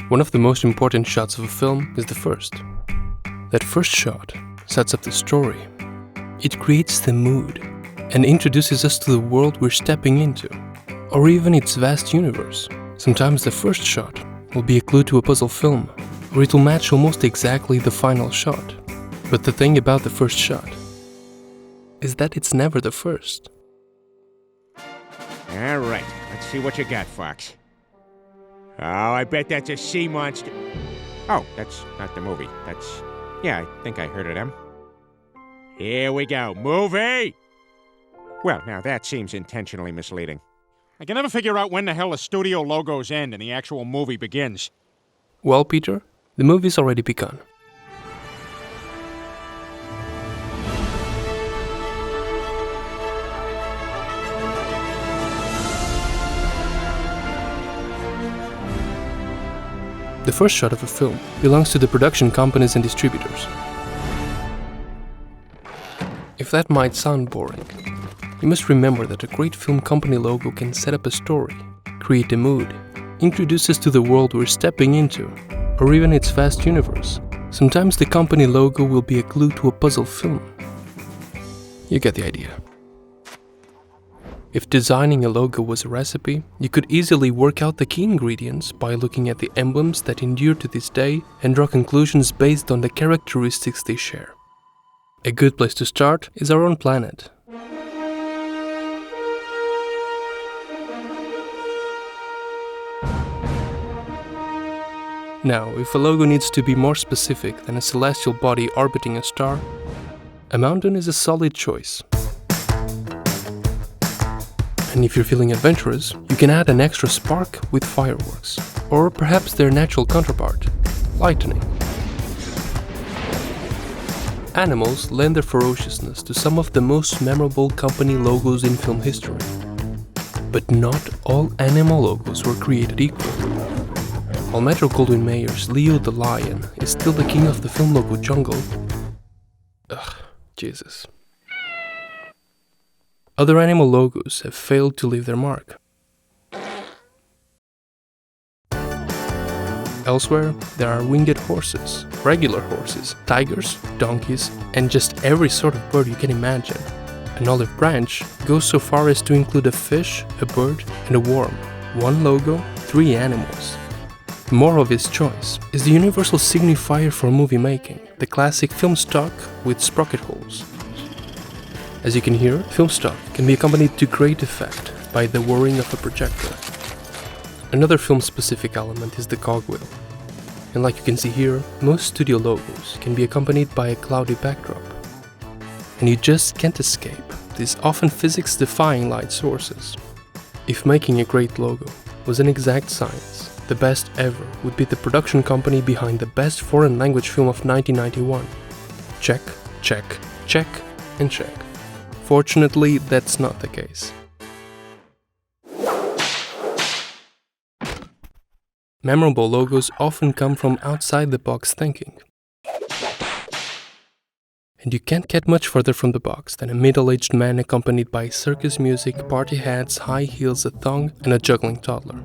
One of the most important shots of a film is the first. That first shot sets up the story. It creates the mood and introduces us to the world we're stepping into, or even its vast universe. Sometimes the first shot will be a clue to a puzzle film, or it will match almost exactly the final shot. But the thing about the first shot is that it's never the first. All right, let's see what you got, Fox. Oh, I bet that's a sea monster. Oh, that's not the movie. Yeah, I think I heard of them. Here we go. Movie! Well, now that seems intentionally misleading. I can never figure out when the hell the studio logos end and the actual movie begins. Well, Peter, the movie's already begun. The first shot of a film belongs to the production companies and distributors. If that might sound boring, you must remember that a great film company logo can set up a story, create a mood, introduce us to the world we're stepping into, or even its vast universe. Sometimes the company logo will be a clue to a puzzle film. You get the idea. If designing a logo was a recipe, you could easily work out the key ingredients by looking at the emblems that endure to this day and draw conclusions based on the characteristics they share. A good place to start is our own planet. Now, if a logo needs to be more specific than a celestial body orbiting a star, a mountain is a solid choice. And if you're feeling adventurous, you can add an extra spark with fireworks, or perhaps their natural counterpart, lightning. Animals lend their ferociousness to some of the most memorable company logos in film history. But not all animal logos were created equal. While Metro-Goldwyn-Mayer's Leo the Lion is still the king of the film logo jungle, Jesus. Other animal logos have failed to leave their mark. Elsewhere, there are winged horses, regular horses, tigers, donkeys, and just every sort of bird you can imagine. An olive branch goes so far as to include a fish, a bird, and a worm. One logo, 3 animals. More of his choice is the universal signifier for movie making, the classic film stock with sprocket holes. As you can hear, film stock can be accompanied to great effect by the whirring of a projector. Another film-specific element is the cogwheel. And like you can see here, most studio logos can be accompanied by a cloudy backdrop. And you just can't escape these often physics-defying light sources. If making a great logo was an exact science, the best ever would be the production company behind the best foreign language film of 1991. Check, check, check, and check. Fortunately, that's not the case. Memorable logos often come from outside-the-box thinking. And you can't get much further from the box than a middle-aged man accompanied by circus music, party hats, high heels, a thong, and a juggling toddler.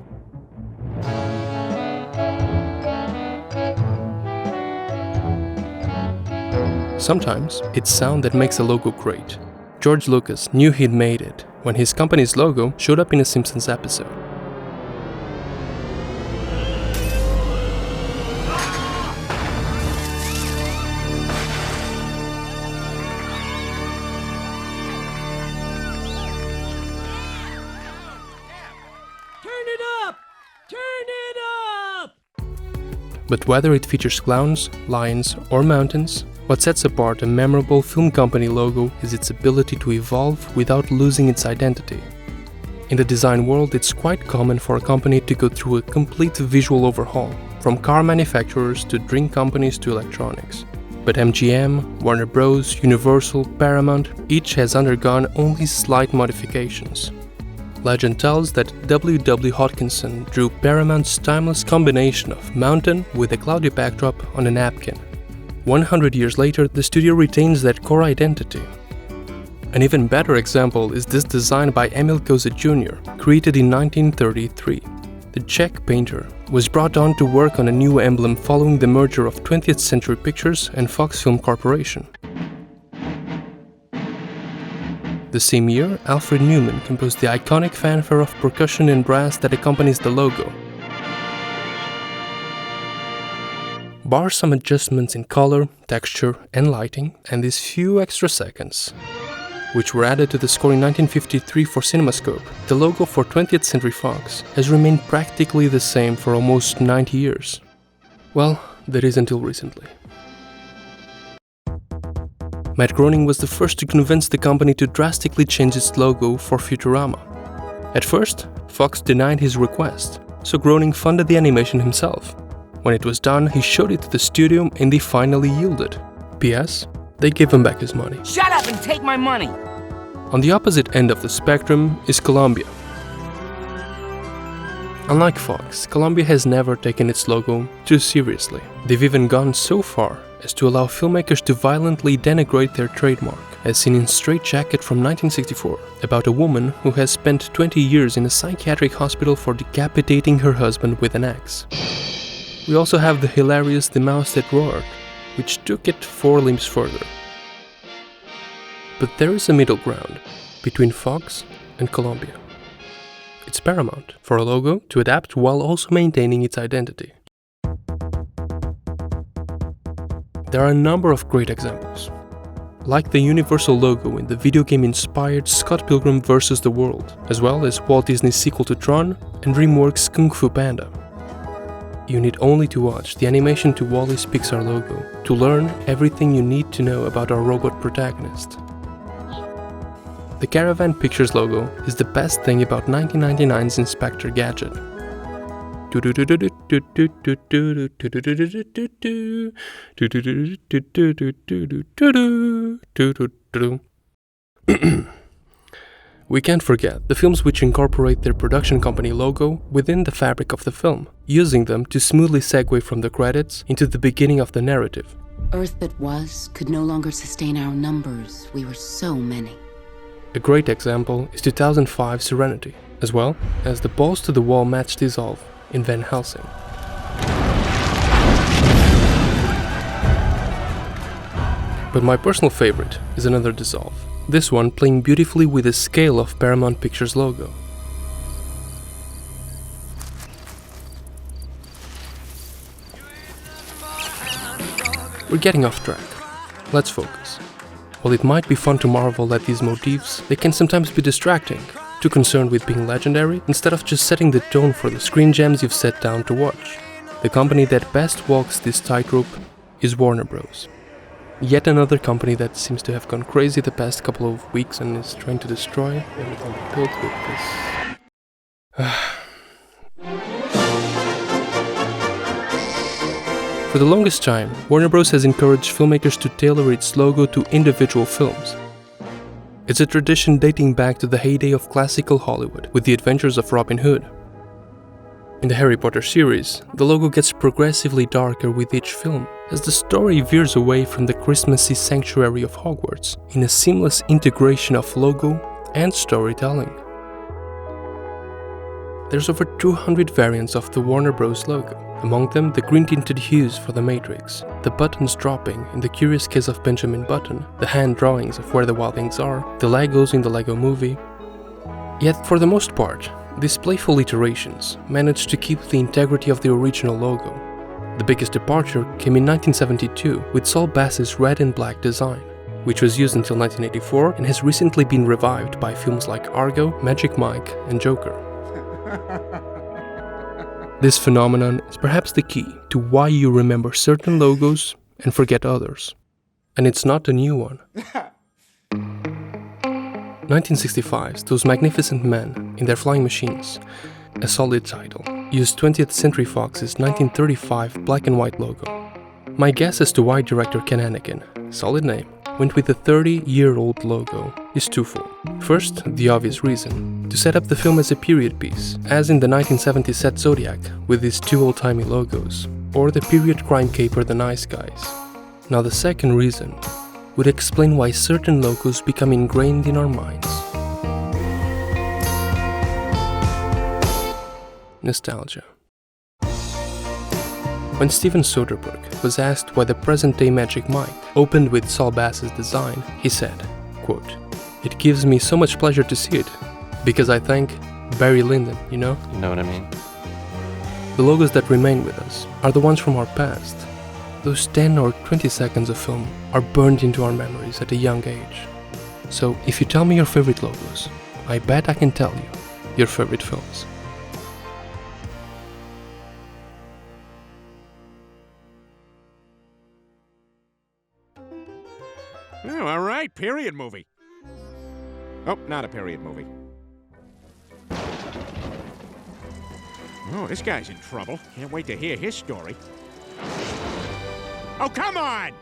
Sometimes, it's sound that makes a logo great. George Lucas knew he'd made it when his company's logo showed up in a Simpsons episode. Turn it up! Turn it up! But whether it features clowns, lions, or mountains, what sets apart a memorable film company logo is its ability to evolve without losing its identity. In the design world, it's quite common for a company to go through a complete visual overhaul, from car manufacturers to drink companies to electronics. But MGM, Warner Bros., Universal, Paramount, each has undergone only slight modifications. Legend tells that W. Hodgkinson drew Paramount's timeless combination of mountain with a cloudy backdrop on a napkin. 100 years later, the studio retains that core identity. An even better example is this design by Emil Koza Jr., created in 1933. The Czech painter was brought on to work on a new emblem following the merger of 20th Century Pictures and Fox Film Corporation. The same year, Alfred Newman composed the iconic fanfare of percussion and brass that accompanies the logo. Bar some adjustments in color, texture, and lighting, and these few extra seconds, which were added to the score in 1953 for CinemaScope, the logo for 20th Century Fox has remained practically the same for almost 90 years. Well, that is until recently. Matt Groening was the first to convince the company to drastically change its logo for Futurama. At first, Fox denied his request, so Groening funded the animation himself. When it was done, he showed it to the studio and they finally yielded. P.S. They gave him back his money. Shut up and take my money! On the opposite end of the spectrum is Columbia. Unlike Fox, Columbia has never taken its logo too seriously. They've even gone so far as to allow filmmakers to violently denigrate their trademark, as seen in Straight Jacket from 1964, about a woman who has spent 20 years in a psychiatric hospital for decapitating her husband with an axe. We also have the hilarious The Mouse That Roared, which took it 4 limbs further. But there is a middle ground between Fox and Columbia. It's paramount for a logo to adapt while also maintaining its identity. There are a number of great examples, like the Universal logo in the video game-inspired Scott Pilgrim vs. the World, as well as Walt Disney's sequel to Tron and DreamWorks' Kung Fu Panda. You need only to watch the animation to Wall-E's Pixar logo to learn everything you need to know about our robot protagonist. The Caravan Pictures logo is the best thing about 1999's Inspector Gadget. We can't forget the films which incorporate their production company logo within the fabric of the film, using them to smoothly segue from the credits into the beginning of the narrative. Earth that was could no longer sustain our numbers. We were so many. A great example is 2005's Serenity, as well as the balls to the wall match dissolve in Van Helsing. But my personal favorite is another dissolve, this one playing beautifully with the scale of Paramount Pictures logo. We're getting off track. Let's focus. While it might be fun to marvel at these motifs, they can sometimes be distracting, too concerned with being legendary instead of just setting the tone for the screen gems you've sat down to watch. The company that best walks this tightrope is Warner Bros. Yet another company that seems to have gone crazy the past couple of weeks and is trying to destroy everything they built with this. For the longest time, Warner Bros. Has encouraged filmmakers to tailor its logo to individual films. It's a tradition dating back to the heyday of classical Hollywood, with the adventures of Robin Hood. In the Harry Potter series, the logo gets progressively darker with each film, as the story veers away from the Christmassy sanctuary of Hogwarts in a seamless integration of logo and storytelling. There's over 200 variants of the Warner Bros. Logo, among them the green-tinted hues for The Matrix, the buttons dropping in The Curious Case of Benjamin Button, the hand drawings of Where the Wild Things Are, the Legos in the Lego Movie. Yet, for the most part, these playful iterations managed to keep the integrity of the original logo. The biggest departure came in 1972 with Saul Bass's red and black design, which was used until 1984 and has recently been revived by films like Argo, Magic Mike, and Joker. This phenomenon is perhaps the key to why you remember certain logos and forget others. And it's not a new one. 1965's Those Magnificent Men in Their Flying Machines, a solid title, used 20th Century Fox's 1935 black and white logo. My guess as to why director Ken Hannigan, solid name, went with the 30-year-old logo is twofold. First, the obvious reason, to set up the film as a period piece, as in the 1970s set Zodiac with its 2 old-timey logos, or the period crime caper The Nice Guys. Now the second reason would explain why certain logos become ingrained in our minds. Nostalgia. When Steven Soderbergh was asked why the present-day Magic Mike opened with Saul Bass's design, he said, quote, "It gives me so much pleasure to see it, because I think Barry Lyndon, you know? You know what I mean? The logos that remain with us are the ones from our past. Those 10 or 20 seconds of film are burned into our memories at a young age. So if you tell me your favorite logos, I bet I can tell you your favorite films." Oh, all right, period movie. Oh, not a period movie. Oh, this guy's in trouble. Can't wait to hear his story. Oh, come on!